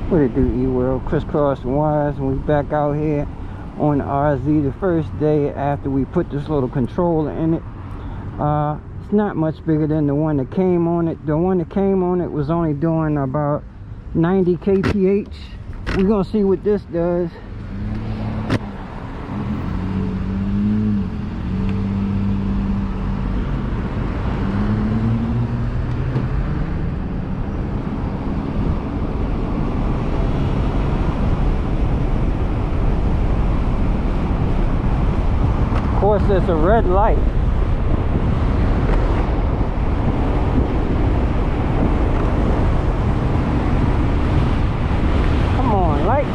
What it do, E-World? Crisscrossing wires, and we back out here on the RZ the first day after we put this little controller in it. It's not much bigger than the one that came on it. The one that came on it was only doing about 90 kph. We're gonna see what this does. Of course, it's a red light. Come on, light.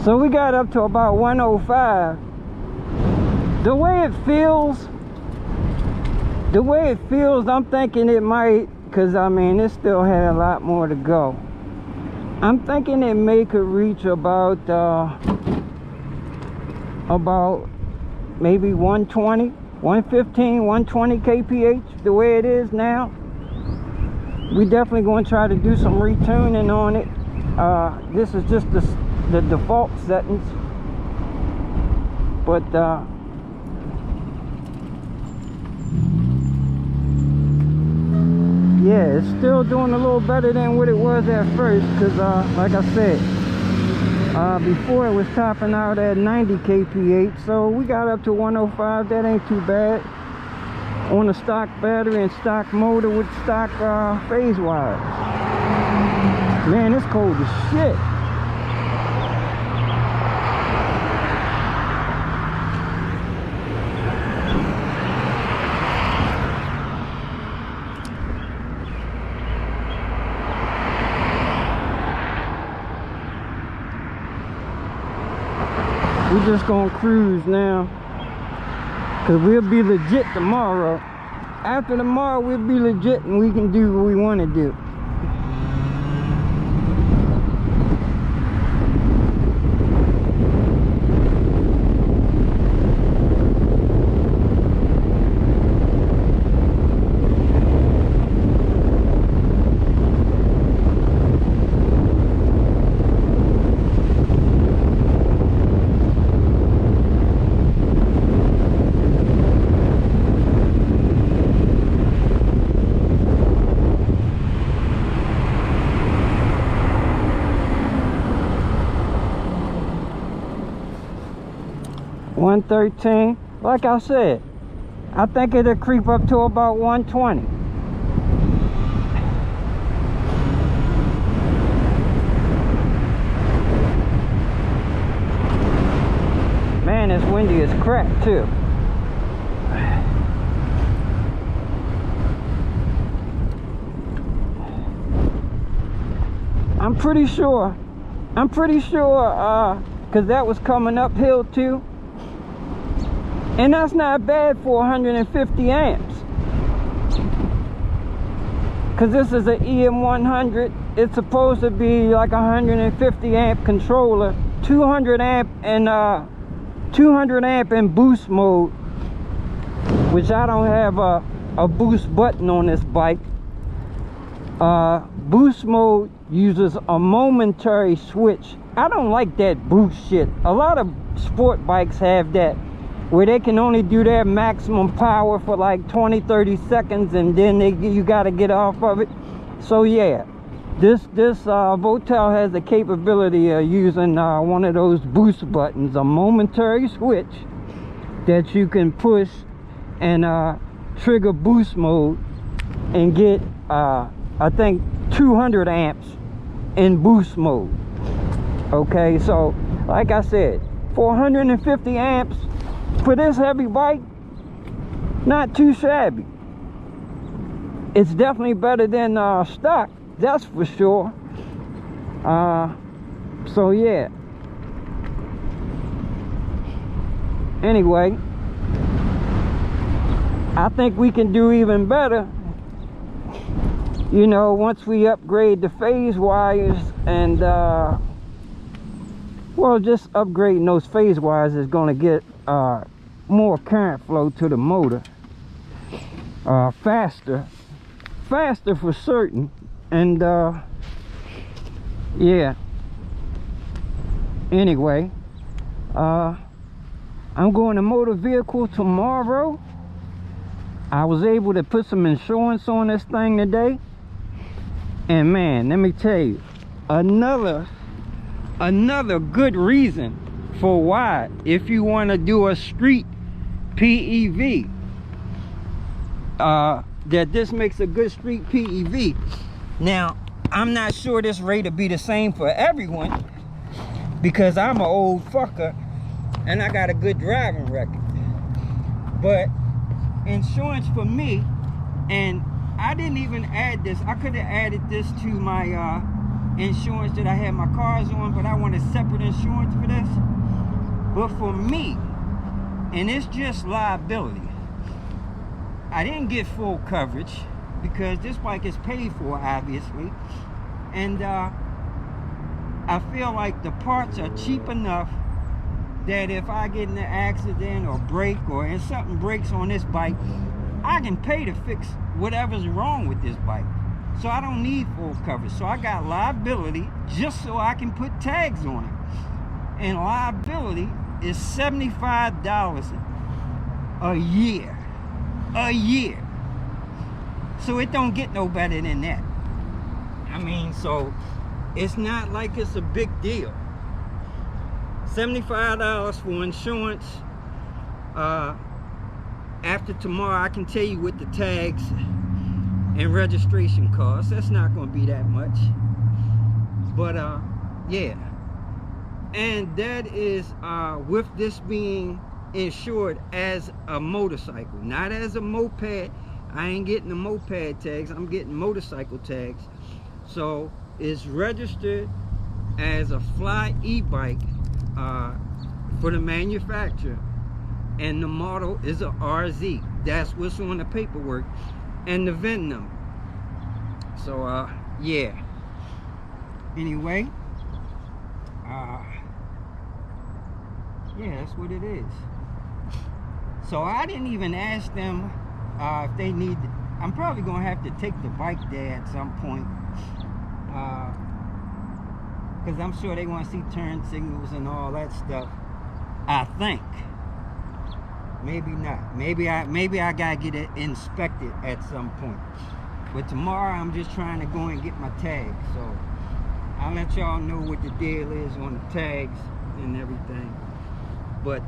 So we got up to about 105. The way it feels, I'm thinking it might, because I mean, it still had a lot more to go. I'm thinking it may could reach about maybe 120, 115, 120 kph, the way it is now. We definitely going to try to do some retuning on it. This is just the default settings, but yeah, it's still doing a little better than what it was at first, because like I said, before it was topping out at 90 kph, so we got up to 105. That ain't too bad on a stock battery and stock motor with stock phase wires. Man, it's cold as shit. We're just gonna cruise now, because we'll be legit tomorrow. After tomorrow, we'll be legit and we can do what we want to do. $113. Like I said, I think it'll creep up to about 120. Man, it's windy as crap too. I'm pretty sure because that was coming uphill too. And that's not bad for 150 amps. Because this is an EM100. It's supposed to be like a 150 amp controller. 200 amp in boost mode. Which I don't have a boost button on this bike. Boost mode uses a momentary switch. I don't like that boost shit. A lot of sport bikes have that, where they can only do their maximum power for like 20-30 seconds, and then you got to get off of it. So yeah, this Votel has the capability of using one of those boost buttons, a momentary switch that you can push and trigger boost mode and get I think 200 amps in boost mode. Okay, so like I said, 450 amps for this heavy bike, not too shabby. it's definitely better than stock, that's for sure. So yeah, anyway, I think we can do even better, you know, once we upgrade the phase wires. And well, just upgrading those phase wires is going to get more current flow to the motor, faster for certain. And yeah, anyway, I'm going to motor vehicle tomorrow. I was able to put some insurance on this thing today, and man, let me tell you, another good reason for why, if you want to do a street PEV, that this makes a good street PEV. Now, I'm not sure this rate will be the same for everyone, because I'm an old fucker and I got a good driving record. But insurance for me, and I didn't even add this, I could have added this to my insurance that I had my cars on, but I wanted separate insurance for this. But for me, and it's just liability, I didn't get full coverage because this bike is paid for, obviously. And I feel like the parts are cheap enough that if I get in an accident or break, or if something breaks on this bike, I can pay to fix whatever's wrong with this bike. So I don't need full coverage. So I got liability just so I can put tags on it. And liability is $75 a year. A year. So it don't get no better than that. I mean, so it's not like it's a big deal. $75 for insurance. After tomorrow, I can tell you what the tags and registration costs. That's not going to be that much. But yeah. And that is with this being insured as a motorcycle, not as a moped. I ain't getting the moped tags, I'm getting motorcycle tags. So it's registered as a Fly e-bike for the manufacturer, and the model is a RZ. That's what's on the paperwork and the VIN number. So yeah, anyway, yeah, that's what it is. So I didn't even ask them if they need, I'm probably gonna have to take the bike there at some point, because I'm sure they want to see turn signals and all that stuff. I think. Maybe not. Maybe I gotta get it inspected at some point. But tomorrow I'm just trying to go and get my tags. So I'll let y'all know what the deal is on the tags and everything. But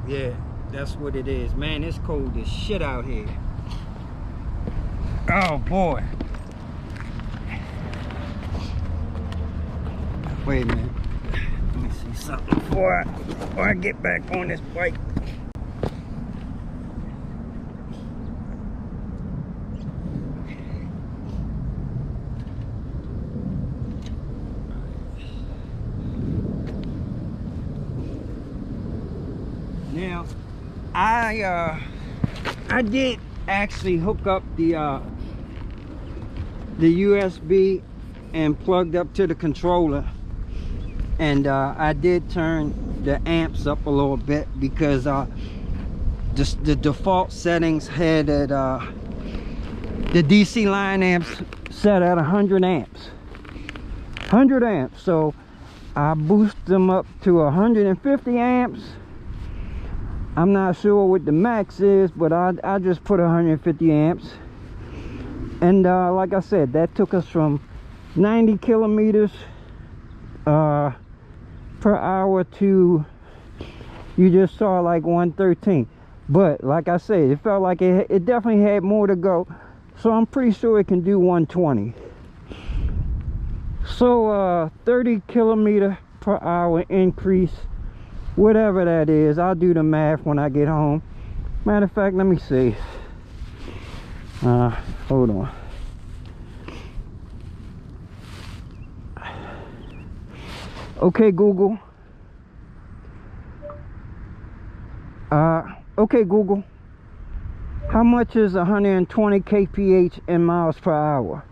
yeah, that's what it is. Man, it's cold as shit out here. Oh boy. Wait a minute. Let me see something before I get back on this bike. Now, I did actually hook up the USB and plugged up to the controller, and I did turn the amps up a little bit because just the default settings had it, the DC line amps set at 100 amps. 100 amps. So I boost them up to 150 amps. I'm not sure what the max is, but I just put 150 amps. And like I said, that took us from 90 kilometers per hour to, you just saw like 113. But like I said, it felt like it definitely had more to go. So I'm pretty sure it can do 120. So 30 kilometer per hour increase, whatever that is. I'll do the math when I get home. Matter of fact, let me see. Hold on. Okay, Google. Okay, Google. How much is 120 kph in miles per hour?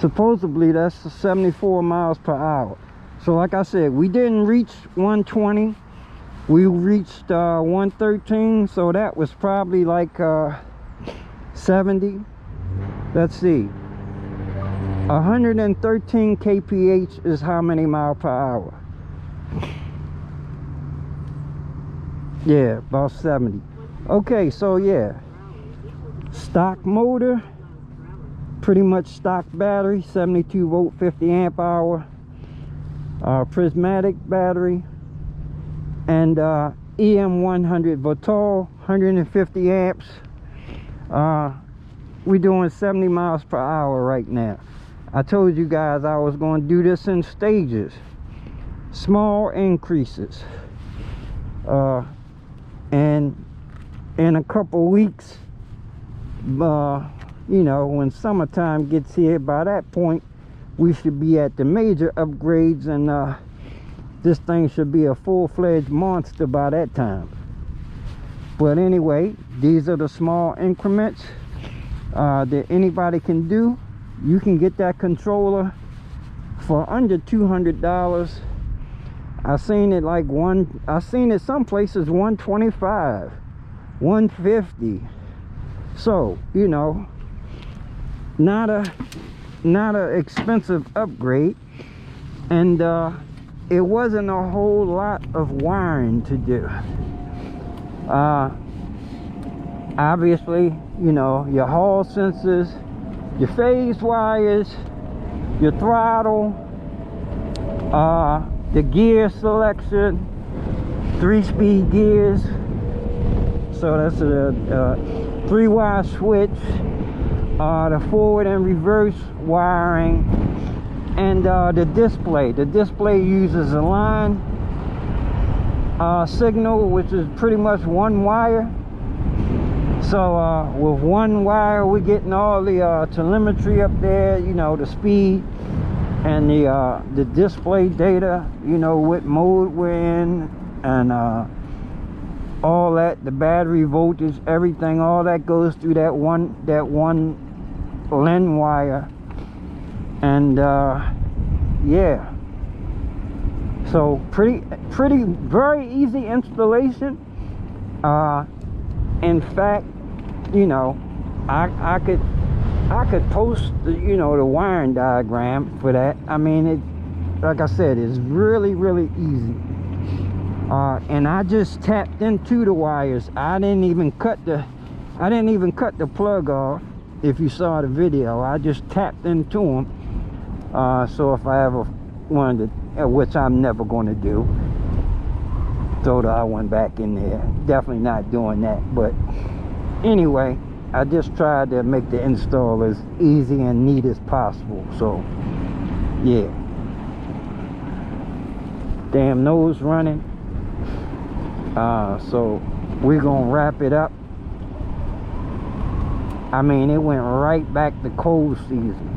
Supposedly that's 74 miles per hour. So like I said, we didn't reach 120. We reached 113, so that was probably like 70. Let's see. 113 kph is how many miles per hour? Yeah, about 70. Okay, so yeah. Stock motor. Pretty much stock battery, 72 volt, 50 amp hour, prismatic battery, and EM100 Vital, 150 amps. We're doing 70 miles per hour right now. I told you guys I was going to do this in stages, small increases, and in a couple weeks, you know, when summertime gets here, by that point we should be at the major upgrades, and this thing should be a full-fledged monster by that time. But anyway, these are the small increments that anybody can do. You can get that controller for under $200. I've seen it like I've seen it some places 125, 150. So, you know, not a expensive upgrade, and it wasn't a whole lot of wiring to do. Obviously, you know, your hall sensors, your phase wires, your throttle, the gear selection, 3-speed gears. So that's a 3-wire switch, the forward and reverse wiring, and the display. The display uses a line signal, which is pretty much one wire. So with one wire we're getting all the telemetry up there, you know, the speed and the display data, you know, what mode we're in, and all that, the battery voltage, everything, all that goes through that one LAN wire. And yeah, so pretty very easy installation. In fact, you know, I could post the, you know, the wiring diagram for that. I mean, it, like I said, it's really easy. And I just tapped into the wires. I didn't even cut the plug off. If you saw the video, I just tapped into them. So if I ever wanted to, which I'm never going to do, throw the other one back in there. Definitely not doing that. But anyway, I just tried to make the install as easy and neat as possible. So yeah, damn nose running. So we're gonna wrap it up. I mean, it went right back to cold season.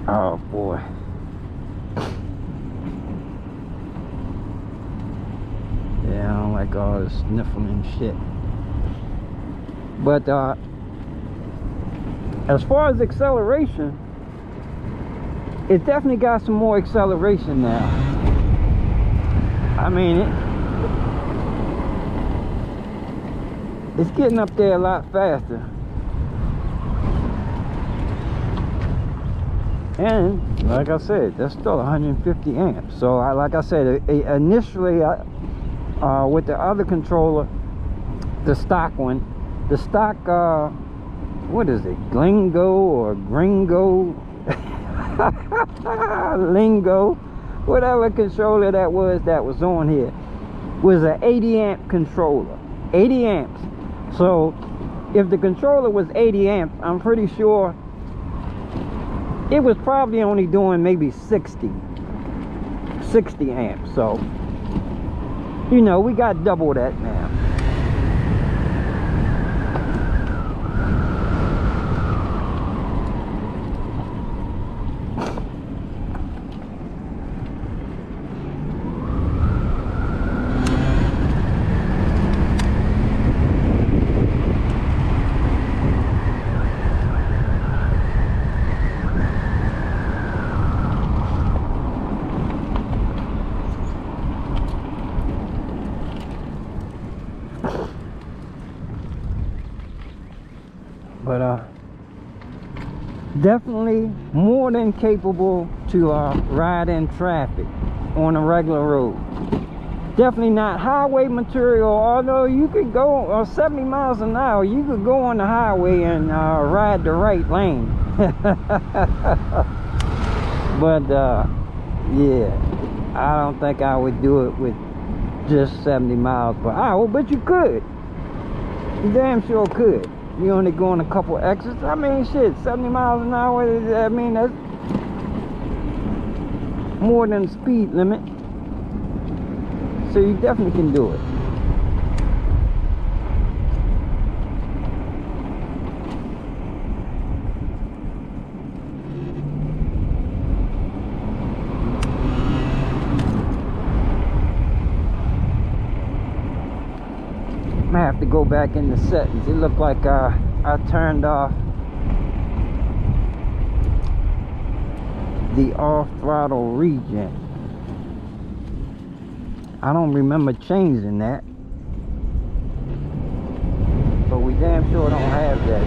Oh boy. Yeah, I don't like all this sniffling shit. But as far as acceleration, it definitely got some more acceleration now. I mean, it's getting up there a lot faster. And like I said, that's still 150 amps. So like I said, initially with the other controller, the stock one, the stock what is it, Glingo or Gringo Lingo, whatever controller that was on here, was an 80 amp controller, 80 amps. So if the controller was 80 amps, I'm pretty sure it was probably only doing maybe 60 amps. So, you know, we got double that now. But definitely more than capable to ride in traffic on a regular road. Definitely not highway material, although you could go 70 miles an hour, you could go on the highway and ride the right lane. But yeah, I don't think I would do it with just 70 miles per hour, but you could. You damn sure could. You only going a couple exits. I mean, shit, 70 miles an hour, I mean, that's more than the speed limit. So you definitely can do it. I have to go back in the settings. It looked like I turned off the off throttle regen. I don't remember changing that, but we damn sure don't have that.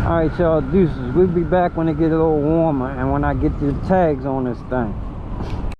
Alright, y'all, deuces. We'll be back when it get a little warmer and when I get the tags on this thing.